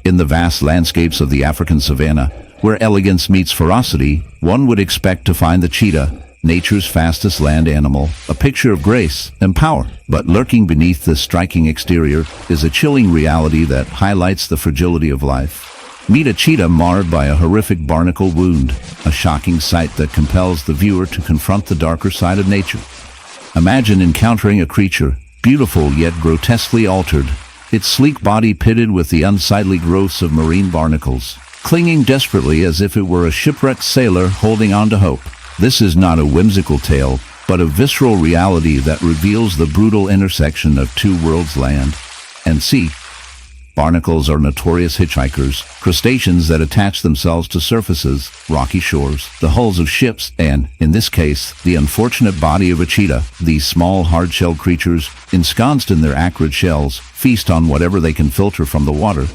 In the vast landscapes of the African savanna, where elegance meets ferocity, one would expect to find the cheetah, nature's fastest land animal, a picture of grace and power. But lurking beneath this striking exterior is a chilling reality that highlights the fragility of life. Meet a cheetah marred by a horrific barnacle wound, a shocking sight that compels the viewer to confront the darker side of nature. Imagine encountering a creature, beautiful yet grotesquely altered, its sleek body pitted with the unsightly growths of marine barnacles, clinging desperately as if it were a shipwrecked sailor holding on to hope. This is not a whimsical tale, but a visceral reality that reveals the brutal intersection of two worlds, land and sea. Barnacles are notorious hitchhikers, crustaceans that attach themselves to surfaces, rocky shores, the hulls of ships, and, in this case, the unfortunate body of a cheetah. These small, hard-shelled creatures, ensconced in their acrid shells, feast on whatever they can filter from the water.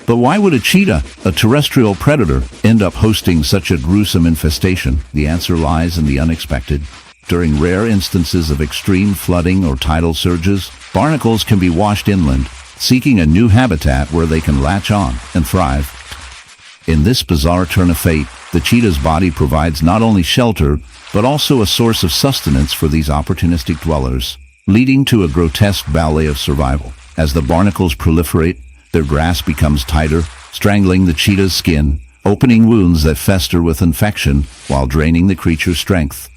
But why would a cheetah, a terrestrial predator, end up hosting such a gruesome infestation? The answer lies in the unexpected. During rare instances of extreme flooding or tidal surges, barnacles can be washed inland, seeking a new habitat where they can latch on and thrive. In this bizarre turn of fate, the cheetah's body provides not only shelter, but also a source of sustenance for these opportunistic dwellers, leading to a grotesque ballet of survival. As the barnacles proliferate, their grasp becomes tighter, strangling the cheetah's skin, opening wounds that fester with infection while draining the creature's strength.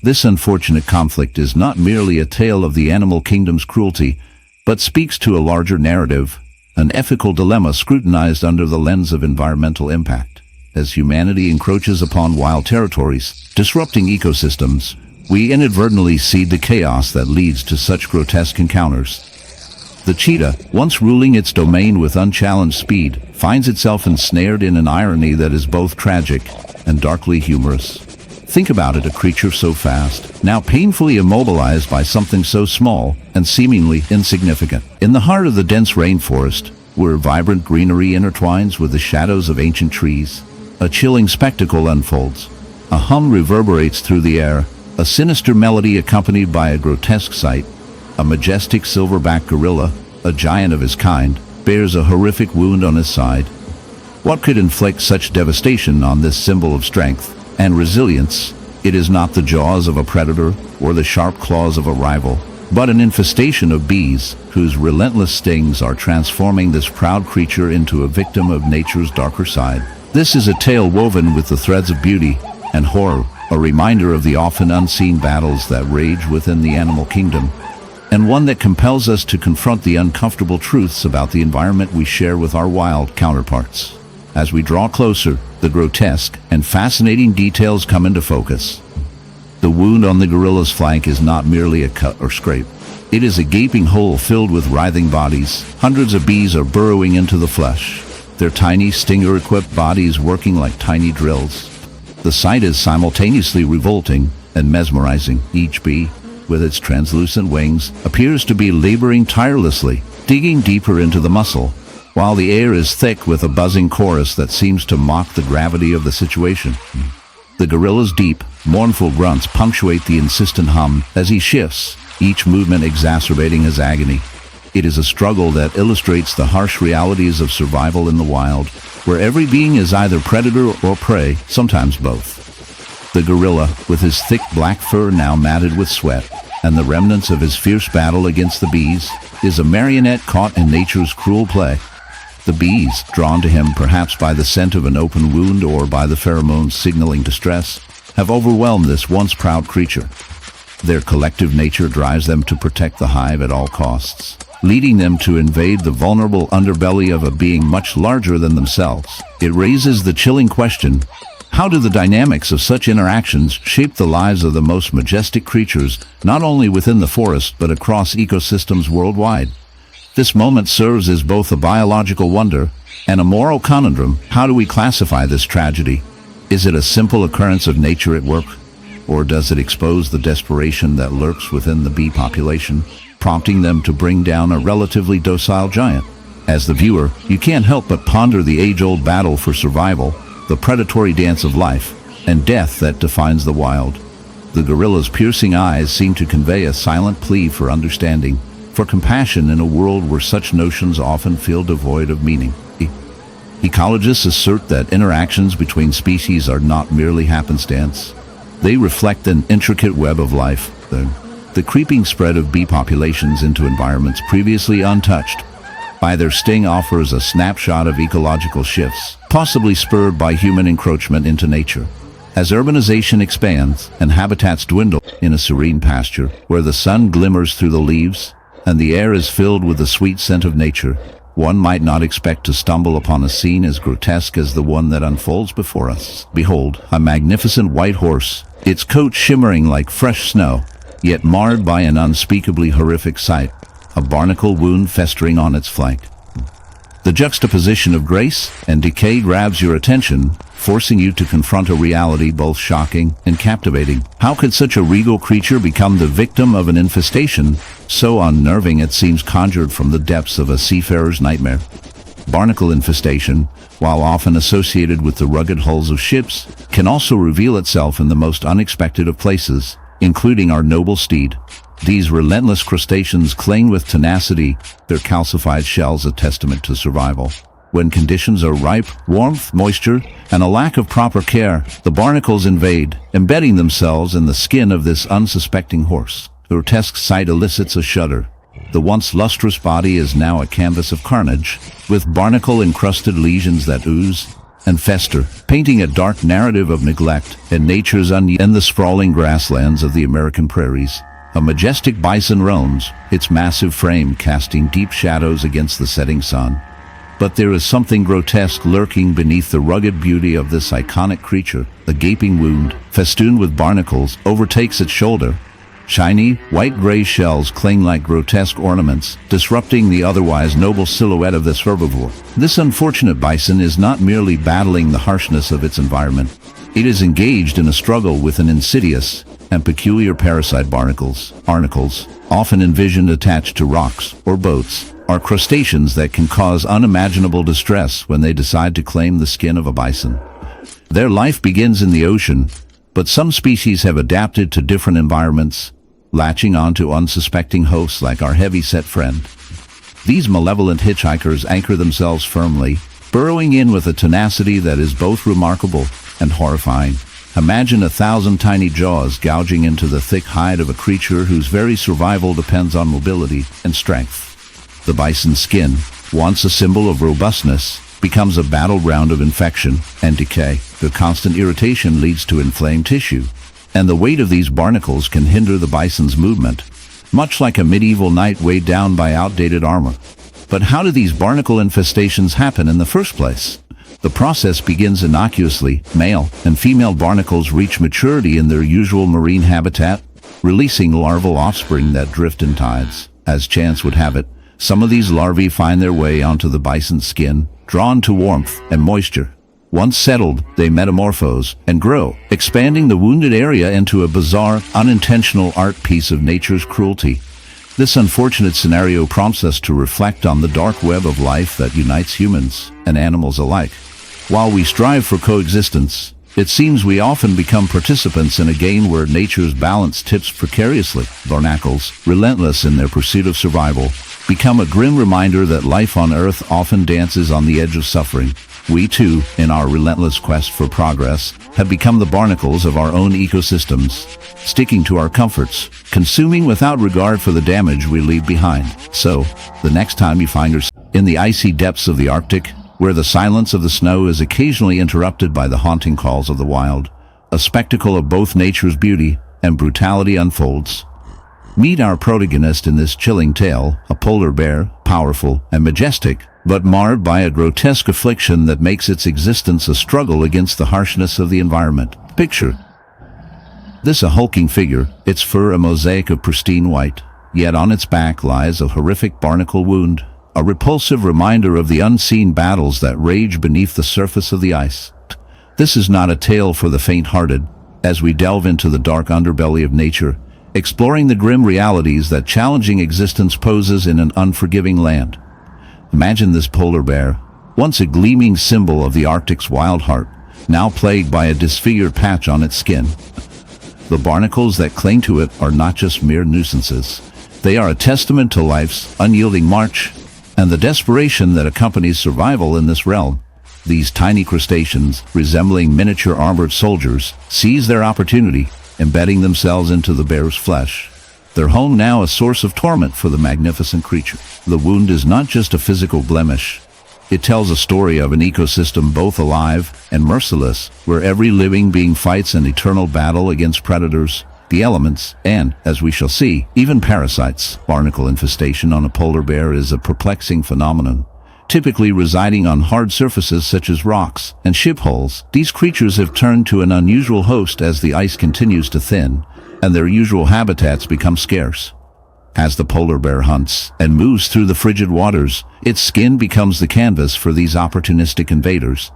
This unfortunate conflict is not merely a tale of the animal kingdom's cruelty, but speaks to a larger narrative, an ethical dilemma scrutinized under the lens of environmental impact. As humanity encroaches upon wild territories, disrupting ecosystems, we inadvertently seed the chaos that leads to such grotesque encounters. The cheetah, once ruling its domain with unchallenged speed, finds itself ensnared in an irony that is both tragic and darkly humorous. Think about it, a creature so fast, now painfully immobilized by something so small and seemingly insignificant. In the heart of the dense rainforest, where vibrant greenery intertwines with the shadows of ancient trees, a chilling spectacle unfolds. A hum reverberates through the air, a sinister melody accompanied by a grotesque sight. A majestic silverback gorilla, a giant of his kind, bears a horrific wound on his side. What could inflict such devastation on this symbol of strength and resilience? It is not the jaws of a predator or the sharp claws of a rival, but an infestation of bees whose relentless stings are transforming this proud creature into a victim of nature's darker side. This is a tale woven with the threads of beauty and horror, a reminder of the often unseen battles that rage within the animal kingdom, and one that compels us to confront the uncomfortable truths about the environment we share with our wild counterparts. As we draw closer, the grotesque and fascinating details come into focus. The wound on the gorilla's flank is not merely a cut or scrape. It is a gaping hole filled with writhing bodies. Hundreds of bees are burrowing into the flesh, their tiny stinger-equipped bodies working like tiny drills. The sight is simultaneously revolting and mesmerizing. Each bee, with its translucent wings, appears to be laboring tirelessly, digging deeper into the muscle, while the air is thick with a buzzing chorus that seems to mock the gravity of the situation. The gorilla's deep, mournful grunts punctuate the insistent hum as he shifts, each movement exacerbating his agony. It is a struggle that illustrates the harsh realities of survival in the wild, where every being is either predator or prey, sometimes both. The gorilla, with his thick black fur now matted with sweat, and the remnants of his fierce battle against the bees, is a marionette caught in nature's cruel play. The bees, drawn to him perhaps by the scent of an open wound or by the pheromones signaling distress, have overwhelmed this once proud creature. Their collective nature drives them to protect the hive at all costs, leading them to invade the vulnerable underbelly of a being much larger than themselves. It raises the chilling question: how do the dynamics of such interactions shape the lives of the most majestic creatures, not only within the forest but across ecosystems worldwide? This moment serves as both a biological wonder and a moral conundrum. How do we classify this tragedy? Is it a simple occurrence of nature at work, or does it expose the desperation that lurks within the bee population, prompting them to bring down a relatively docile giant? As the viewer, you can't help but ponder the age-old battle for survival, the predatory dance of life and death that defines the wild. The gorilla's piercing eyes seem to convey a silent plea for understanding, for compassion in a world where such notions often feel devoid of meaning. Ecologists assert that interactions between species are not merely happenstance. They reflect an intricate web of life, the creeping spread of bee populations into environments previously untouched. By their sting offers a snapshot of ecological shifts, possibly spurred by human encroachment into nature. As urbanization expands and habitats dwindle, in a serene pasture where the sun glimmers through the leaves and the air is filled with the sweet scent of nature, one might not expect to stumble upon a scene as grotesque as the one that unfolds before us. Behold, a magnificent white horse, its coat shimmering like fresh snow, yet marred by an unspeakably horrific sight, a barnacle wound festering on its flank. The juxtaposition of grace and decay grabs your attention, forcing you to confront a reality both shocking and captivating. How could such a regal creature become the victim of an infestation so unnerving it seems conjured from the depths of a seafarer's nightmare? Barnacle infestation, while often associated with the rugged hulls of ships, can also reveal itself in the most unexpected of places, including our noble steed. These relentless crustaceans cling with tenacity, their calcified shells a testament to survival. When conditions are ripe, warmth, moisture, and a lack of proper care, the barnacles invade, embedding themselves in the skin of this unsuspecting horse. The grotesque sight elicits a shudder. The once lustrous body is now a canvas of carnage, with barnacle-encrusted lesions that ooze and fester, painting a dark narrative of neglect and nature's in the sprawling grasslands of the American prairies. A majestic bison roams, its massive frame casting deep shadows against the setting sun. But there is something grotesque lurking beneath the rugged beauty of this iconic creature. A gaping wound, festooned with barnacles, overtakes its shoulder. Shiny, white-gray shells cling like grotesque ornaments, disrupting the otherwise noble silhouette of this herbivore. This unfortunate bison is not merely battling the harshness of its environment. It is engaged in a struggle with an insidious and peculiar parasite. Barnacles, often envisioned attached to rocks or boats, are crustaceans that can cause unimaginable distress when they decide to claim the skin of a bison. Their life begins in the ocean, but some species have adapted to different environments, latching onto unsuspecting hosts like our heavy-set friend. These malevolent hitchhikers anchor themselves firmly, burrowing in with a tenacity that is both remarkable and horrifying. Imagine 1,000 tiny jaws gouging into the thick hide of a creature whose very survival depends on mobility and strength. The bison's skin, once a symbol of robustness, becomes a battleground of infection and decay. The constant irritation leads to inflamed tissue, and the weight of these barnacles can hinder the bison's movement, much like a medieval knight weighed down by outdated armor. But how do these barnacle infestations happen in the first place? The process begins innocuously. Male and female barnacles reach maturity in their usual marine habitat, releasing larval offspring that drift in tides. As chance would have it, some of these larvae find their way onto the bison's skin, drawn to warmth and moisture. Once settled, they metamorphose and grow, expanding the wounded area into a bizarre, unintentional art piece of nature's cruelty. This unfortunate scenario prompts us to reflect on the dark web of life that unites humans and animals alike. While we strive for coexistence, it seems we often become participants in a game where nature's balance tips precariously. Barnacles, relentless in their pursuit of survival, become a grim reminder that life on Earth often dances on the edge of suffering. We too, in our relentless quest for progress, have become the barnacles of our own ecosystems, sticking to our comforts, consuming without regard for the damage we leave behind. So, the next time you find yourself in the icy depths of the Arctic, where the silence of the snow is occasionally interrupted by the haunting calls of the wild, a spectacle of both nature's beauty and brutality unfolds. Meet our protagonist in this chilling tale, a polar bear, powerful and majestic, but marred by a grotesque affliction that makes its existence a struggle against the harshness of the environment. Picture this: a hulking figure, its fur a mosaic of pristine white, yet on its back lies a horrific barnacle wound, a repulsive reminder of the unseen battles that rage beneath the surface of the ice. This is not a tale for the faint-hearted, as we delve into the dark underbelly of nature, exploring the grim realities that challenging existence poses in an unforgiving land. Imagine this polar bear, once a gleaming symbol of the Arctic's wild heart, now plagued by a disfigured patch on its skin. The barnacles that cling to it are not just mere nuisances. They are a testament to life's unyielding march and the desperation that accompanies survival in this realm. These tiny crustaceans, resembling miniature armored soldiers, seize their opportunity, embedding themselves into the bear's flesh. Their home now a source of torment for the magnificent creature. The wound is not just a physical blemish. It tells a story of an ecosystem both alive and merciless, where every living being fights an eternal battle against predators, the elements, and, as we shall see, even parasites. Barnacle infestation on a polar bear is a perplexing phenomenon. Typically residing on hard surfaces such as rocks and ship hulls, these creatures have turned to an unusual host as the ice continues to thin, and their usual habitats become scarce. As the polar bear hunts and moves through the frigid waters, its skin becomes the canvas for these opportunistic invaders.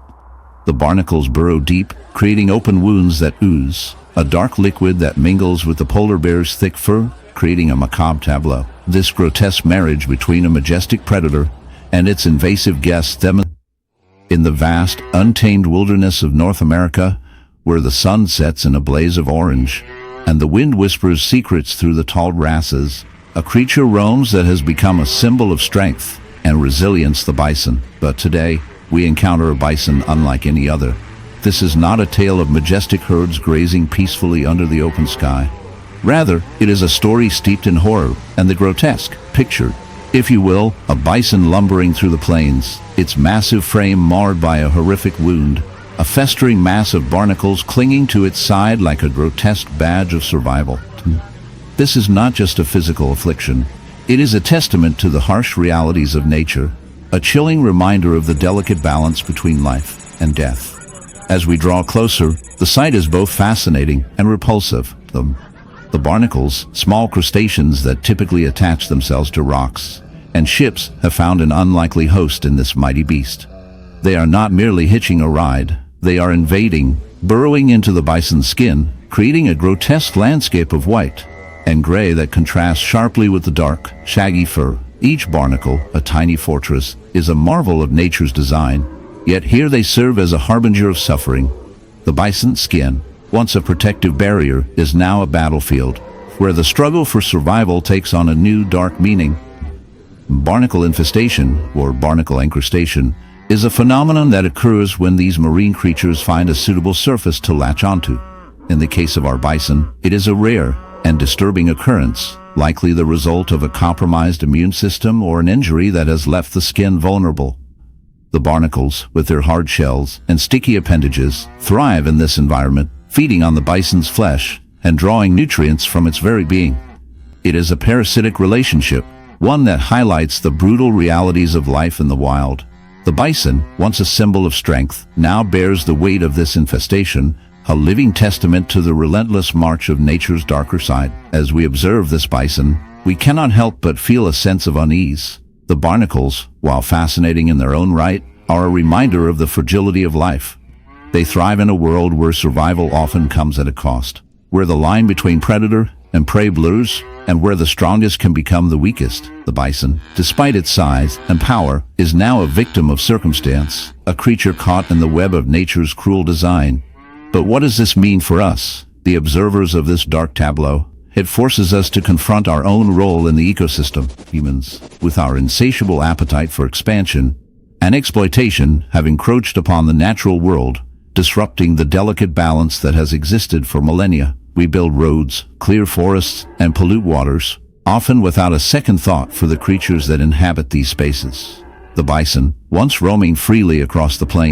The barnacles burrow deep, creating open wounds that ooze, a dark liquid that mingles with the polar bear's thick fur, creating a macabre tableau. This grotesque marriage between a majestic predator and its invasive guests in the vast, untamed wilderness of North America, where the sun sets in a blaze of orange, and the wind whispers secrets through the tall grasses, a creature roams that has become a symbol of strength and resilience, the bison. But today, we encounter a bison unlike any other. This is not a tale of majestic herds grazing peacefully under the open sky. Rather, it is a story steeped in horror and the grotesque. Picture, if you will, a bison lumbering through the plains, its massive frame marred by a horrific wound, a festering mass of barnacles clinging to its side like a grotesque badge of survival. This is not just a physical affliction. It is a testament to the harsh realities of nature, a chilling reminder of the delicate balance between life and death. As we draw closer, the sight is both fascinating and repulsive. The barnacles, small crustaceans that typically attach themselves to rocks and ships, have found an unlikely host in this mighty beast. They are not merely hitching a ride, they are invading, burrowing into the bison's skin, creating a grotesque landscape of white and gray that contrasts sharply with the dark, shaggy fur. Each barnacle, a tiny fortress, is a marvel of nature's design, yet here they serve as a harbinger of suffering. The bison's skin, once a protective barrier, is now a battlefield, where the struggle for survival takes on a new dark meaning. Barnacle infestation, or barnacle encrustation, is a phenomenon that occurs when these marine creatures find a suitable surface to latch onto. In the case of our bison, it is a rare and disturbing occurrence, likely the result of a compromised immune system or an injury that has left the skin vulnerable. The barnacles, with their hard shells and sticky appendages, thrive in this environment, feeding on the bison's flesh and drawing nutrients from its very being. It is a parasitic relationship, one that highlights the brutal realities of life in the wild. The bison, once a symbol of strength, now bears the weight of this infestation, a living testament to the relentless march of nature's darker side. As we observe this bison, we cannot help but feel a sense of unease. The barnacles, while fascinating in their own right, are a reminder of the fragility of life. They thrive in a world where survival often comes at a cost, where the line between predator and prey blurs, and where the strongest can become the weakest. The bison, despite its size and power, is now a victim of circumstance, a creature caught in the web of nature's cruel design. But what does this mean for us, the observers of this dark tableau? It forces us to confront our own role in the ecosystem. Humans, with our insatiable appetite for expansion and exploitation, have encroached upon the natural world, disrupting the delicate balance that has existed for millennia. We build roads, clear forests, and pollute waters, often without a second thought for the creatures that inhabit these spaces. The bison, once roaming freely across the plains,